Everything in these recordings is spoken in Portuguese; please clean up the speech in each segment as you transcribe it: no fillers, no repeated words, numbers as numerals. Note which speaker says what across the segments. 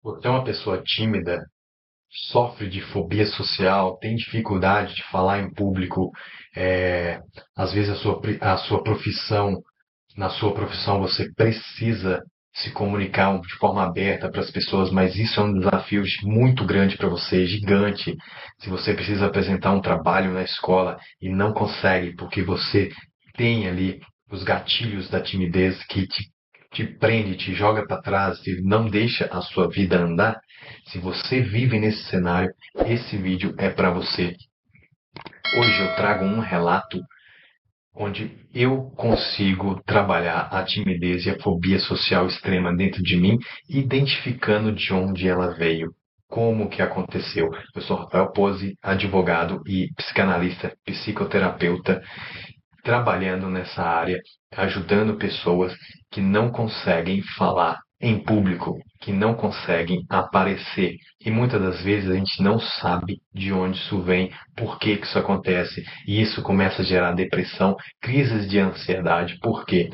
Speaker 1: Você é uma pessoa tímida, sofre de fobia social, tem dificuldade de falar em público, é, às vezes a sua profissão, na sua profissão você precisa se comunicar de forma aberta para as pessoas, mas isso é um desafio muito grande para você, gigante. Se você precisa apresentar um trabalho na escola e não consegue, porque você tem ali os gatilhos da timidez que te prende, te joga para trás, e não deixa a sua vida andar. Se você vive nesse cenário, esse vídeo é para você. Hoje eu trago um relato onde eu consigo trabalhar a timidez e a fobia social extrema dentro de mim, identificando de onde ela veio. Como que aconteceu? Eu sou Rafael Pose, advogado e psicanalista, psicoterapeuta, trabalhando nessa área, ajudando pessoas que não conseguem falar em público, que não conseguem aparecer. E muitas das vezes a gente não sabe de onde isso vem, por que que isso acontece. E isso começa a gerar depressão, crises de ansiedade. Por quê?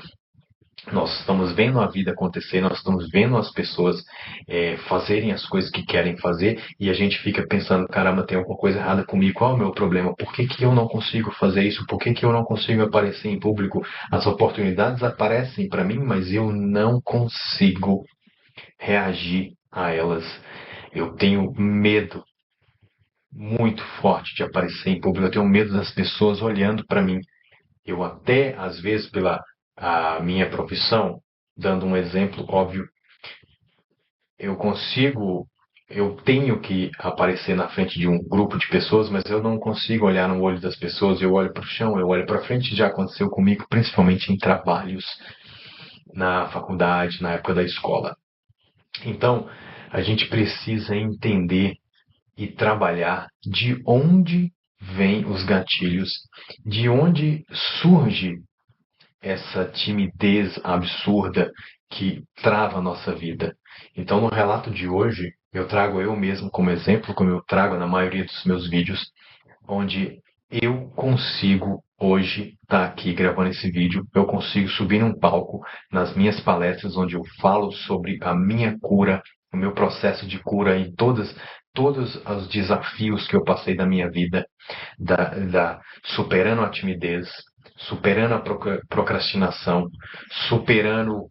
Speaker 1: Nós estamos vendo a vida acontecer, nós estamos vendo as pessoas fazerem as coisas que querem fazer e a gente fica pensando, caramba, tem alguma coisa errada comigo, qual é o meu problema? Por que que eu não consigo fazer isso? Por que que eu não consigo aparecer em público? As oportunidades aparecem para mim, mas eu não consigo reagir a elas. Eu tenho medo muito forte de aparecer em público, eu tenho medo das pessoas olhando para mim. Eu até, às vezes, pela a minha profissão, dando um exemplo óbvio, eu consigo, eu tenho que aparecer na frente de um grupo de pessoas, mas eu não consigo olhar no olho das pessoas, eu olho para o chão, eu olho para frente, já aconteceu comigo, principalmente em trabalhos na faculdade, na época da escola. Então, a gente precisa entender e trabalhar de onde vêm os gatilhos, de onde surge essa timidez absurda que trava a nossa vida. Então, no relato de hoje, eu trago eu mesmo como exemplo, como eu trago na maioria dos meus vídeos, onde eu consigo hoje estar aqui gravando esse vídeo, eu consigo subir num palco nas minhas palestras onde eu falo sobre a minha cura, o meu processo de cura em todos os desafios que eu passei da minha vida, superando a timidez, superando a procrastinação, superando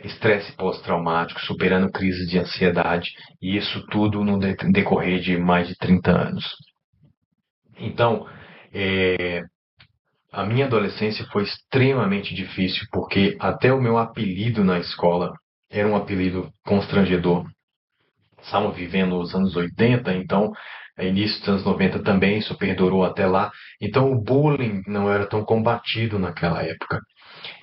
Speaker 1: estresse pós-traumático, superando crises de ansiedade, e isso tudo no decorrer de mais de 30 anos. Então, é, a minha adolescência foi extremamente difícil, porque até o meu apelido na escola era um apelido constrangedor. Estávamos vivendo os anos 80, então, início dos anos 90 também, isso perdurou até lá. Então, o bullying não era tão combatido naquela época.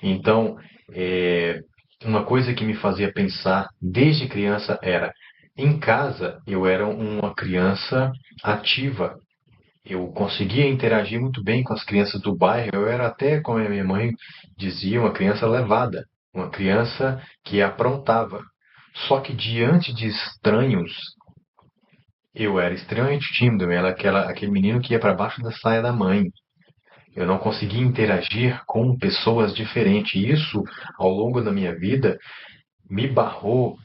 Speaker 1: Então, é, uma coisa que me fazia pensar desde criança era, em casa eu era uma criança ativa, eu conseguia interagir muito bem com as crianças do bairro. Eu era até, como a minha mãe dizia, uma criança levada, uma criança que aprontava. Só que diante de estranhos, eu era extremamente tímido. Eu era aquele menino que ia para baixo da saia da mãe. Eu não conseguia interagir com pessoas diferentes. E isso, ao longo da minha vida, me barrou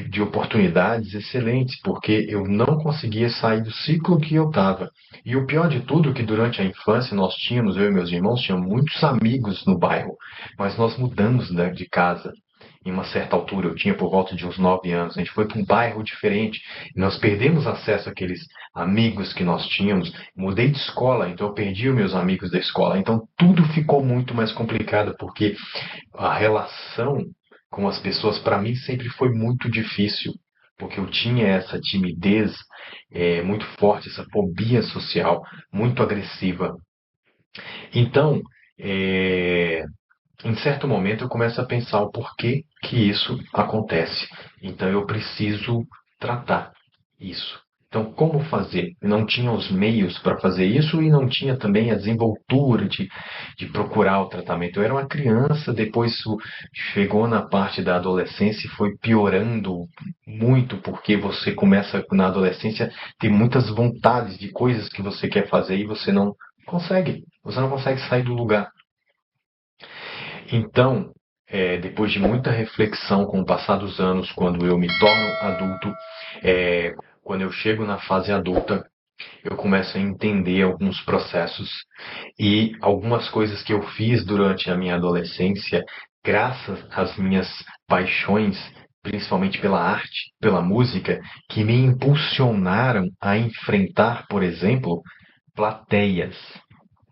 Speaker 1: de oportunidades excelentes, porque eu não conseguia sair do ciclo que eu estava. E o pior de tudo é que durante a infância nós tínhamos, eu e meus irmãos, tínhamos muitos amigos no bairro, mas nós mudamos de casa. Em uma certa altura, eu tinha por volta de uns 9 anos, a gente foi para um bairro diferente, e nós perdemos acesso àqueles amigos que nós tínhamos. Mudei de escola, então eu perdi os meus amigos da escola. Então tudo ficou muito mais complicado, porque a relação com as pessoas, para mim, sempre foi muito difícil, porque eu tinha essa timidez muito forte, essa fobia social muito agressiva. Então, é, em certo momento, eu começo a pensar o porquê que isso acontece. Então, eu preciso tratar isso. Então, como fazer? Eu não tinha os meios para fazer isso e não tinha também a desenvoltura de procurar o tratamento. Eu era uma criança, depois isso chegou na parte da adolescência e foi piorando muito, porque você começa na adolescência a ter muitas vontades de coisas que você quer fazer e você não consegue. Você não consegue sair do lugar. Então, depois de muita reflexão com o passar dos anos, quando eu me torno adulto, é, quando eu chego na fase adulta, eu começo a entender alguns processos e algumas coisas que eu fiz durante a minha adolescência, graças às minhas paixões, principalmente pela arte, pela música, que me impulsionaram a enfrentar, por exemplo, plateias,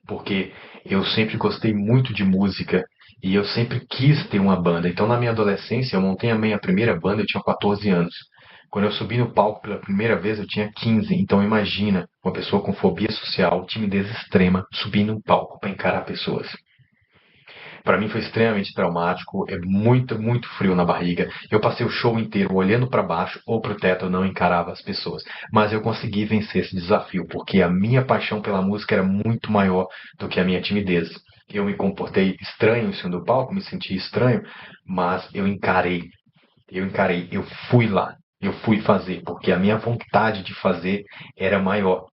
Speaker 1: porque eu sempre gostei muito de música e eu sempre quis ter uma banda. Então, na minha adolescência, eu montei a minha primeira banda, eu tinha 14 anos. Quando eu subi no palco pela primeira vez, eu tinha 15. Então, imagina uma pessoa com fobia social, timidez extrema, subir num palco para encarar pessoas. Para mim foi extremamente traumático, é muito, muito frio na barriga. Eu passei o show inteiro olhando para baixo ou para o teto, eu não encarava as pessoas. Mas eu consegui vencer esse desafio, porque a minha paixão pela música era muito maior do que a minha timidez. Eu me comportei estranho em cima do palco, me senti estranho, mas eu fui lá, eu fui fazer, porque a minha vontade de fazer era maior.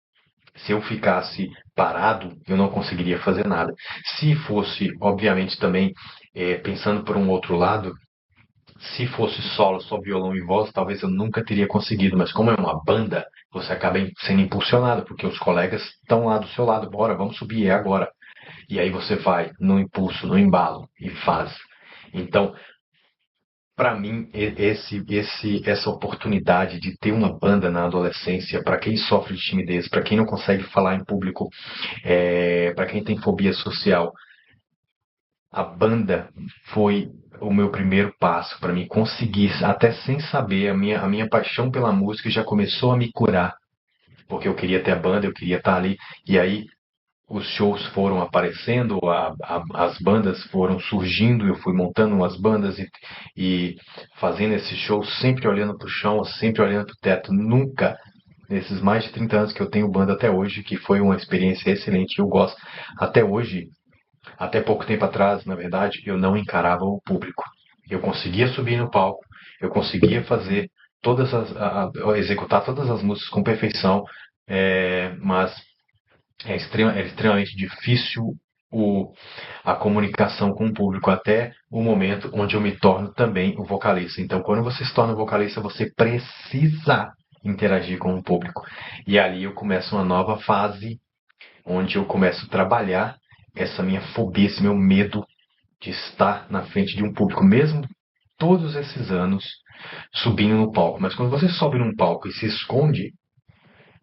Speaker 1: Se eu ficasse parado, eu não conseguiria fazer nada. Se fosse, obviamente, também pensando por um outro lado, se fosse solo, só violão e voz, talvez eu nunca teria conseguido. Mas como é uma banda, você acaba sendo impulsionado, porque os colegas estão lá do seu lado. Bora, vamos subir, é agora. E aí você vai no impulso, no embalo e faz. Então, para mim, essa oportunidade de ter uma banda na adolescência, para quem sofre de timidez, para quem não consegue falar em público, para quem tem fobia social, a banda foi o meu primeiro passo para mim conseguir, até sem saber, a minha paixão pela música já começou a me curar, porque eu queria ter a banda, eu queria estar ali, e aí os shows foram aparecendo, as bandas foram surgindo, eu fui montando umas bandas e fazendo esses shows sempre olhando para o chão, sempre olhando para o teto, nunca, nesses mais de 30 anos que eu tenho banda até hoje, que foi uma experiência excelente, eu gosto até hoje, até pouco tempo atrás, na verdade, eu não encarava o público. Eu conseguia subir no palco, eu conseguia fazer executar todas as músicas com perfeição, mas é extremamente difícil o, a comunicação com o público até o momento onde eu me torno também o vocalista. Então, quando você se torna vocalista, você precisa interagir com o público. E ali eu começo uma nova fase, onde eu começo a trabalhar essa minha fobia, esse meu medo de estar na frente de um público, mesmo todos esses anos subindo no palco. Mas quando você sobe num palco e se esconde,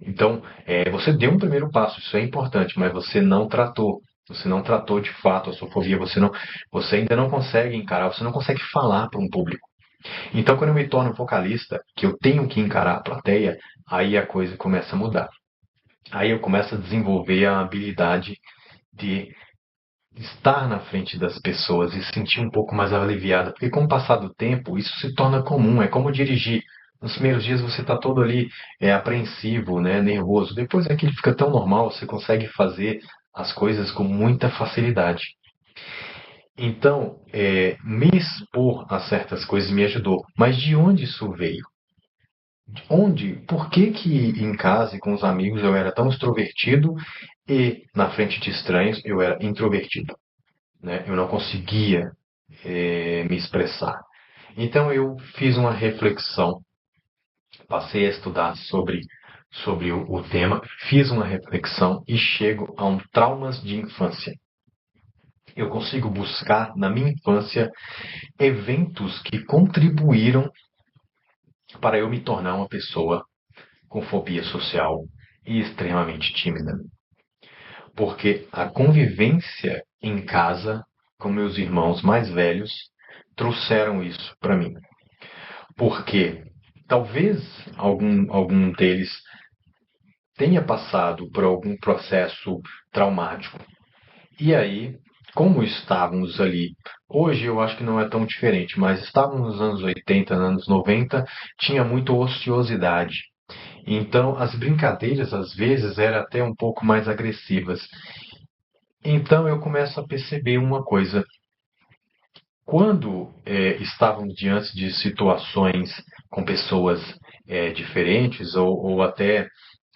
Speaker 1: então, você deu um primeiro passo, isso é importante, mas você não tratou. Você não tratou de fato a sua fobia, você ainda não consegue encarar, você não consegue falar para um público. Então, quando eu me torno vocalista, que eu tenho que encarar a plateia, aí a coisa começa a mudar. Aí eu começo a desenvolver a habilidade de estar na frente das pessoas e sentir um pouco mais aliviada, porque com o passar do tempo isso se torna comum, é como dirigir. Nos primeiros dias você está todo ali apreensivo, né, nervoso. Depois aquilo fica tão normal, você consegue fazer as coisas com muita facilidade. Então, me expor a certas coisas me ajudou. Mas de onde isso veio? Onde? Por que que em casa e com os amigos eu era tão extrovertido e na frente de estranhos eu era introvertido? Né? Eu não conseguia me expressar. Então eu fiz uma reflexão, passei a estudar sobre o tema, fiz uma reflexão e chego a um traumas de infância. Eu consigo buscar na minha infância eventos que contribuíram para eu me tornar uma pessoa com fobia social e extremamente tímida. Porque a convivência em casa com meus irmãos mais velhos trouxeram isso para mim. Porque talvez algum deles tenha passado por algum processo traumático. E aí, como estávamos ali, hoje eu acho que não é tão diferente, mas estávamos nos anos 80, anos 90, tinha muita ociosidade. Então, as brincadeiras às vezes eram até um pouco mais agressivas. Então, eu começo a perceber uma coisa. Quando estávamos diante de situações com pessoas diferentes ou até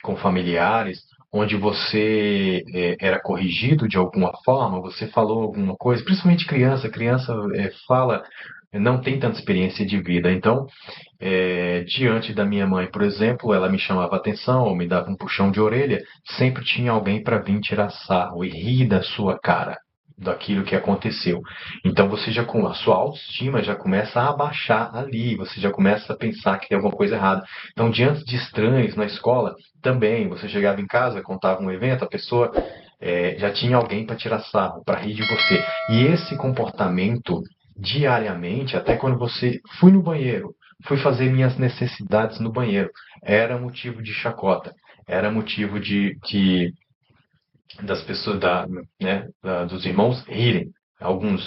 Speaker 1: com familiares, onde você era corrigido de alguma forma, você falou alguma coisa, principalmente criança, criança fala, não tem tanta experiência de vida. Então, diante da minha mãe, por exemplo, ela me chamava a atenção ou me dava um puxão de orelha, sempre tinha alguém para vir tirar sarro e rir da sua cara, daquilo que aconteceu. Então você já com a sua autoestima já começa a abaixar ali, você já começa a pensar que tem alguma coisa errada. Então, diante de estranhos na escola, também você chegava em casa, contava um evento, a pessoa já tinha alguém para tirar sarro, para rir de você. E esse comportamento diariamente, até quando você fui no banheiro, fui fazer minhas necessidades no banheiro, era motivo de chacota, era motivo de das pessoas, dos irmãos rirem, alguns.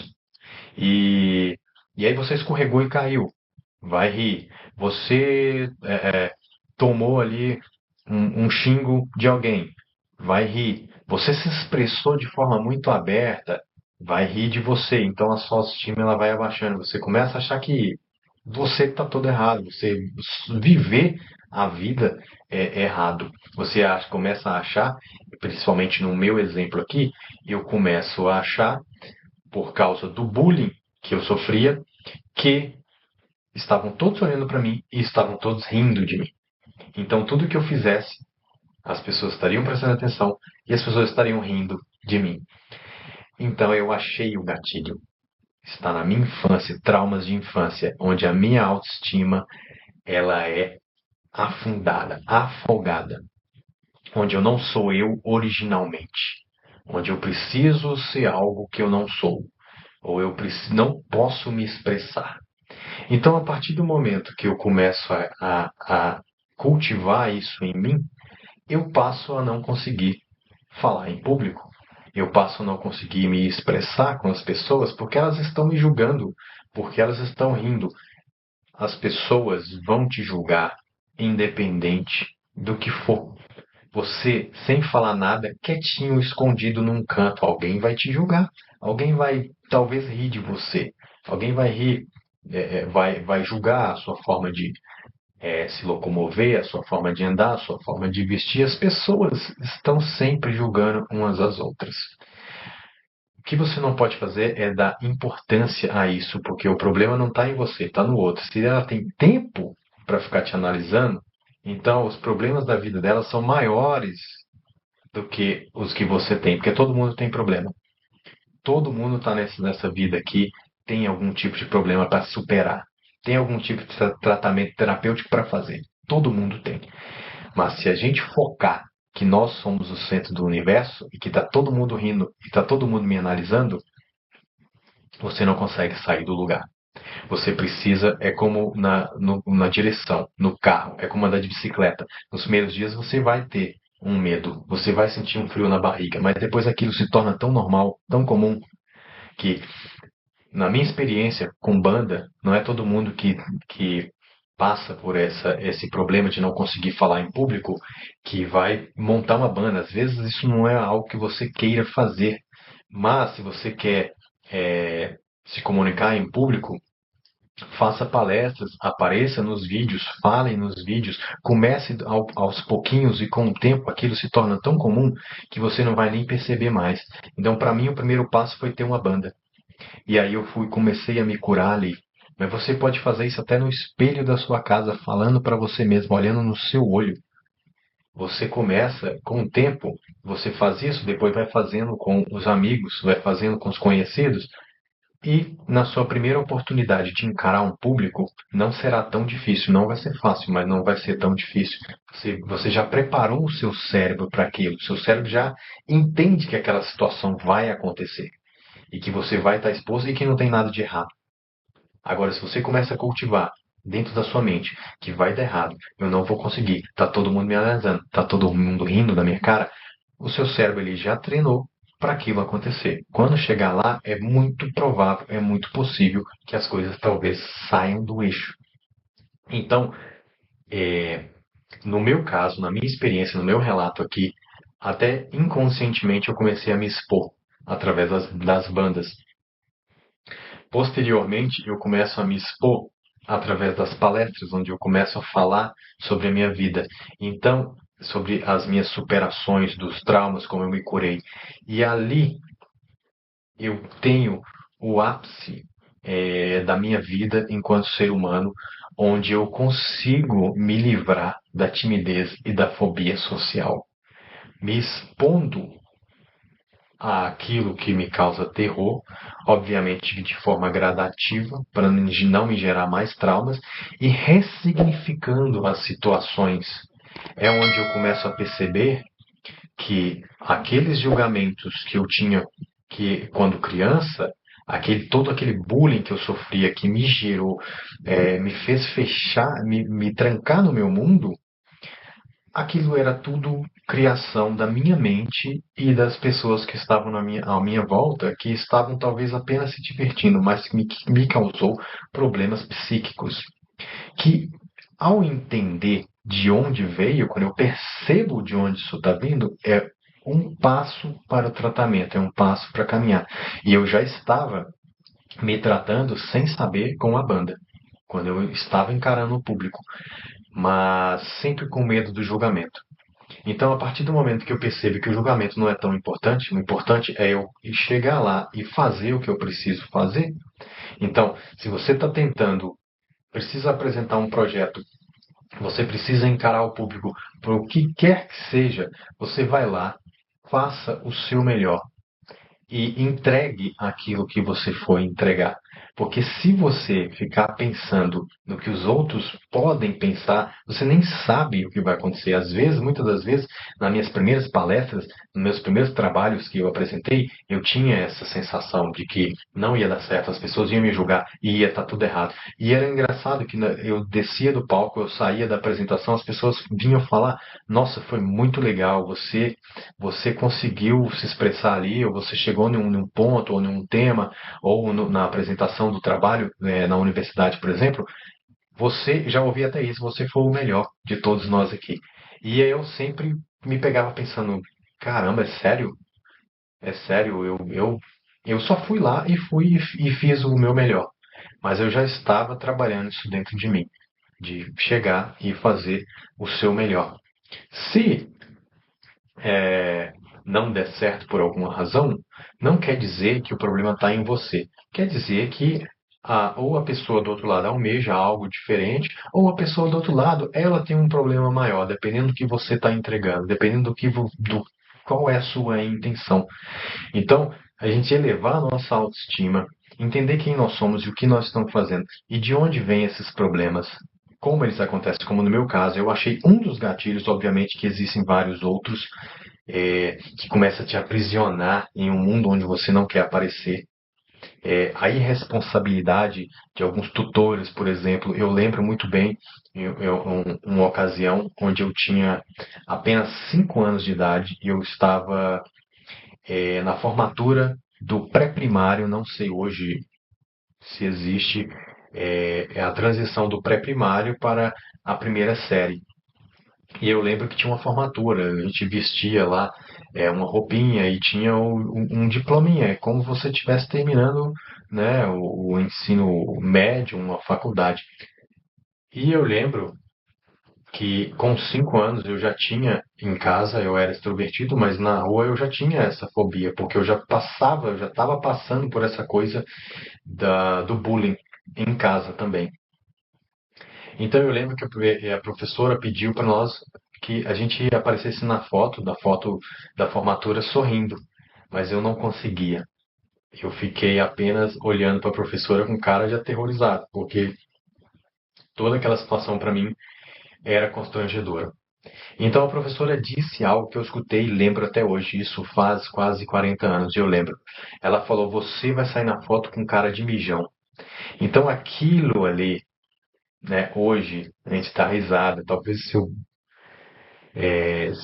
Speaker 1: E, e aí você escorregou e caiu, vai rir. Você tomou ali um xingo de alguém, vai rir. Você se expressou de forma muito aberta, vai rir de você. Então a sua autoestima ela vai abaixando. Você começa a achar que você está todo errado. Você viver a vida é errado. Você começa a achar, principalmente no meu exemplo aqui, eu começo a achar, por causa do bullying que eu sofria, que estavam todos olhando para mim e estavam todos rindo de mim. Então, tudo que eu fizesse, as pessoas estariam prestando atenção e as pessoas estariam rindo de mim. Então, eu achei o gatilho. Está na minha infância, traumas de infância, onde a minha autoestima ela é afundada, afogada, onde eu não sou eu originalmente, onde eu preciso ser algo que eu não sou, ou eu não posso me expressar. Então, a partir do momento que eu começo a cultivar isso em mim, eu passo a não conseguir falar em público. Eu passo a não conseguir me expressar com as pessoas porque elas estão me julgando, porque elas estão rindo. As pessoas vão te julgar independente do que for. Você, sem falar nada, quietinho, escondido num canto, alguém vai te julgar. Alguém vai talvez rir de você. Alguém vai rir, vai julgar a sua forma de se locomover, a sua forma de andar, a sua forma de vestir. As pessoas estão sempre julgando umas às outras. O que você não pode fazer é dar importância a isso, porque o problema não está em você, está no outro. Se ela tem tempo para ficar te analisando, então os problemas da vida dela são maiores do que os que você tem, porque todo mundo tem problema. Todo mundo está nessa vida aqui, tem algum tipo de problema para superar, tem algum tipo de tratamento terapêutico para fazer. Todo mundo tem. Mas se a gente focar que nós somos o centro do universo e que está todo mundo rindo e está todo mundo me analisando, você não consegue sair do lugar. Você precisa, é como na direção, no carro, é como andar de bicicleta. Nos primeiros dias você vai ter um medo, você vai sentir um frio na barriga, mas depois aquilo se torna tão normal, tão comum, que na minha experiência com banda, não é todo mundo que passa por esse problema de não conseguir falar em público que vai montar uma banda. Às vezes isso não é algo que você queira fazer, mas se você quer se comunicar em público, faça palestras, apareça nos vídeos, fale nos vídeos, comece aos pouquinhos e com o tempo aquilo se torna tão comum que você não vai nem perceber mais. Então, para mim, o primeiro passo foi ter uma banda. E aí eu comecei a me curar ali. Mas você pode fazer isso até no espelho da sua casa, falando para você mesmo, olhando no seu olho. Você começa, com o tempo, você faz isso, depois vai fazendo com os amigos, vai fazendo com os conhecidos, e na sua primeira oportunidade de encarar um público, não será tão difícil. Não vai ser fácil, mas não vai ser tão difícil. Você já preparou o seu cérebro para aquilo. O seu cérebro já entende que aquela situação vai acontecer. E que você vai estar exposto e que não tem nada de errado. Agora, se você começa a cultivar dentro da sua mente que vai dar errado, eu não vou conseguir, tá todo mundo me analisando, tá todo mundo rindo da minha cara, o seu cérebro ele já treinou para aquilo acontecer. Quando chegar lá, é muito provável, é muito possível que as coisas talvez saiam do eixo. Então, no meu caso, na minha experiência, no meu relato aqui, até inconscientemente eu comecei a me expor através das bandas. Posteriormente, eu começo a me expor através das palestras, onde eu começo a falar sobre a minha vida. Então, sobre as minhas superações dos traumas, como eu me curei. E ali eu tenho o ápice da minha vida enquanto ser humano, onde eu consigo me livrar da timidez e da fobia social, me expondo àquilo que me causa terror, obviamente de forma gradativa, para não me gerar mais traumas, e ressignificando as situações. É onde eu começo a perceber que aqueles julgamentos que eu tinha que quando criança, todo aquele bullying que eu sofria que me gerou, me fez fechar, me trancar no meu mundo, aquilo era tudo criação da minha mente e das pessoas que estavam à minha volta, que estavam talvez apenas se divertindo, mas que me causou problemas psíquicos. Que ao entender de onde veio, quando eu percebo de onde isso está vindo, é um passo para o tratamento, é um passo para caminhar. E eu já estava me tratando sem saber com a banda, quando eu estava encarando o público, mas sempre com medo do julgamento. Então, a partir do momento que eu percebo que o julgamento não é tão importante, o importante é eu chegar lá e fazer o que eu preciso fazer. Então, se você está tentando, precisa apresentar um projeto, você precisa encarar o público por o que quer que seja, você vai lá, faça o seu melhor e entregue aquilo que você foi entregar. Porque se você ficar pensando no que os outros podem pensar, você nem sabe o que vai acontecer. Às vezes, muitas das vezes, nas minhas primeiras palestras, nos meus primeiros trabalhos que eu apresentei, eu tinha essa sensação de que não ia dar certo, as pessoas iam me julgar e ia estar tudo errado. E era engraçado que eu descia do palco, eu saía da apresentação, as pessoas vinham falar: Nossa, foi muito legal, você conseguiu se expressar ali, ou você chegou num ponto, ou num tema, ou na apresentação do trabalho, na universidade, por exemplo, você já ouvi até isso, você foi o melhor de todos nós aqui. E aí eu sempre me pegava pensando, caramba, é sério? É sério, eu só fui lá e e fiz o meu melhor. Mas eu já estava trabalhando isso dentro de mim, de chegar e fazer o seu melhor. Se não der certo por alguma razão, não quer dizer que o problema está em você. Quer dizer que ou a pessoa do outro lado almeja algo diferente, ou a pessoa do outro lado ela tem um problema maior, dependendo do que você está entregando, dependendo qual é a sua intenção. Então, a gente elevar a nossa autoestima, entender quem nós somos e o que nós estamos fazendo e de onde vêm esses problemas. Como eles acontecem, como no meu caso, eu achei um dos gatilhos, obviamente que existem vários outros, que começa a te aprisionar em um mundo onde você não quer aparecer. A irresponsabilidade de alguns tutores, por exemplo, eu lembro muito bem uma ocasião onde eu tinha apenas 5 anos de idade e eu estava na formatura do pré-primário, não sei hoje se existe, é a transição do pré-primário para a primeira série. E eu lembro que tinha uma formatura, a gente vestia lá uma roupinha e tinha um diplominha, é como se você estivesse terminando, né, o ensino médio, uma faculdade. E eu lembro que com 5 anos eu já tinha em casa, eu era extrovertido, mas na rua eu já tinha essa fobia, porque eu já estava passando por essa coisa do bullying em casa também. Então eu lembro que a professora pediu para nós que a gente aparecesse na foto, da foto da formatura sorrindo, mas eu não conseguia. Eu fiquei apenas olhando para a professora com cara de aterrorizado, porque toda aquela situação para mim era constrangedora. Então a professora disse algo que eu escutei e lembro até hoje, isso faz quase 40 anos, e eu lembro. Ela falou: Você vai sair na foto com cara de mijão. Então aquilo ali, né, hoje a gente dá risada. Talvez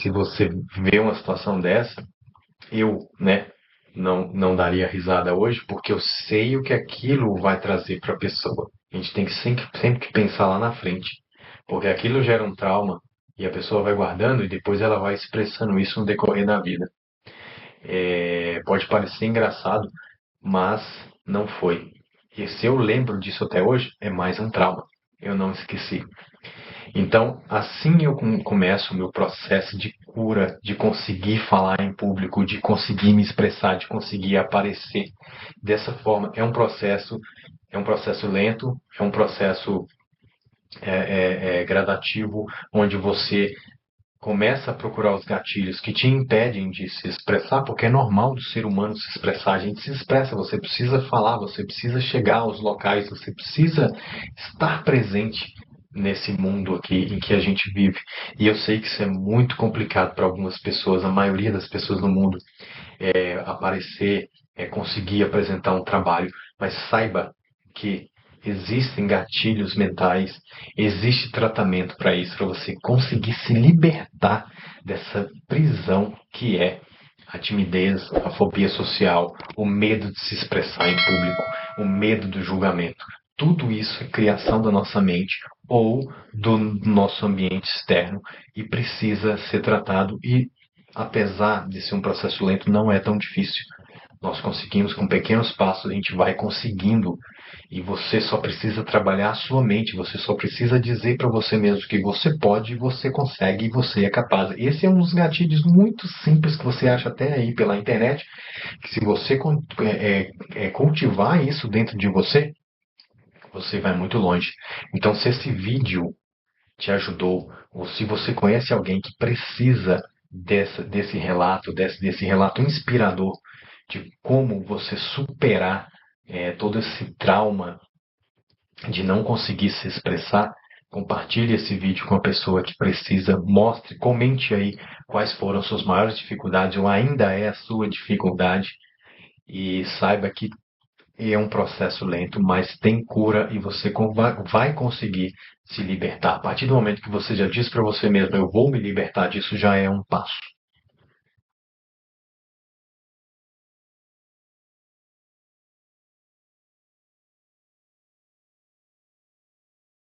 Speaker 1: se você vê uma situação dessa, eu, né, não daria risada hoje, porque eu sei o que aquilo vai trazer para a pessoa. A gente tem que sempre que pensar lá na frente, porque aquilo gera um trauma e a pessoa vai guardando e depois ela vai expressando isso no decorrer da vida. Pode parecer engraçado, mas não foi. E se eu lembro disso até hoje, é mais um trauma. Eu não esqueci. Então, assim eu começo o meu processo de cura, de conseguir falar em público, de conseguir me expressar, de conseguir aparecer dessa forma. É um processo lento, é um processo gradativo, onde você começa a procurar os gatilhos que te impedem de se expressar, porque é normal do ser humano se expressar. A gente se expressa, você precisa falar, você precisa chegar aos locais, você precisa estar presente nesse mundo aqui em que a gente vive. E eu sei que isso é muito complicado para algumas pessoas, a maioria das pessoas no mundo, aparecer, conseguir apresentar um trabalho, mas saiba que existem gatilhos mentais, existe tratamento para isso, para você conseguir se libertar dessa prisão que é a timidez, a fobia social, o medo de se expressar em público, o medo do julgamento. Tudo isso é criação da nossa mente ou do nosso ambiente externo e precisa ser tratado e, apesar de ser um processo lento, não é tão difícil. Nós conseguimos, com pequenos passos, a gente vai conseguindo. E você só precisa trabalhar a sua mente, você só precisa dizer para você mesmo que você pode, você consegue e você é capaz. Esse é um dos gatilhos muito simples que você acha até aí pela internet, que se você cultivar isso dentro de você, você vai muito longe. Então, se esse vídeo te ajudou, ou se você conhece alguém que precisa desse relato, desse relato inspirador de como você superar todo esse trauma de não conseguir se expressar, compartilhe esse vídeo com a pessoa que precisa, mostre, comente aí quais foram as suas maiores dificuldades ou ainda é a sua dificuldade e saiba que é um processo lento, mas tem cura e você vai conseguir se libertar. A partir do momento que você já diz para você mesmo, eu vou me libertar disso, já é um passo.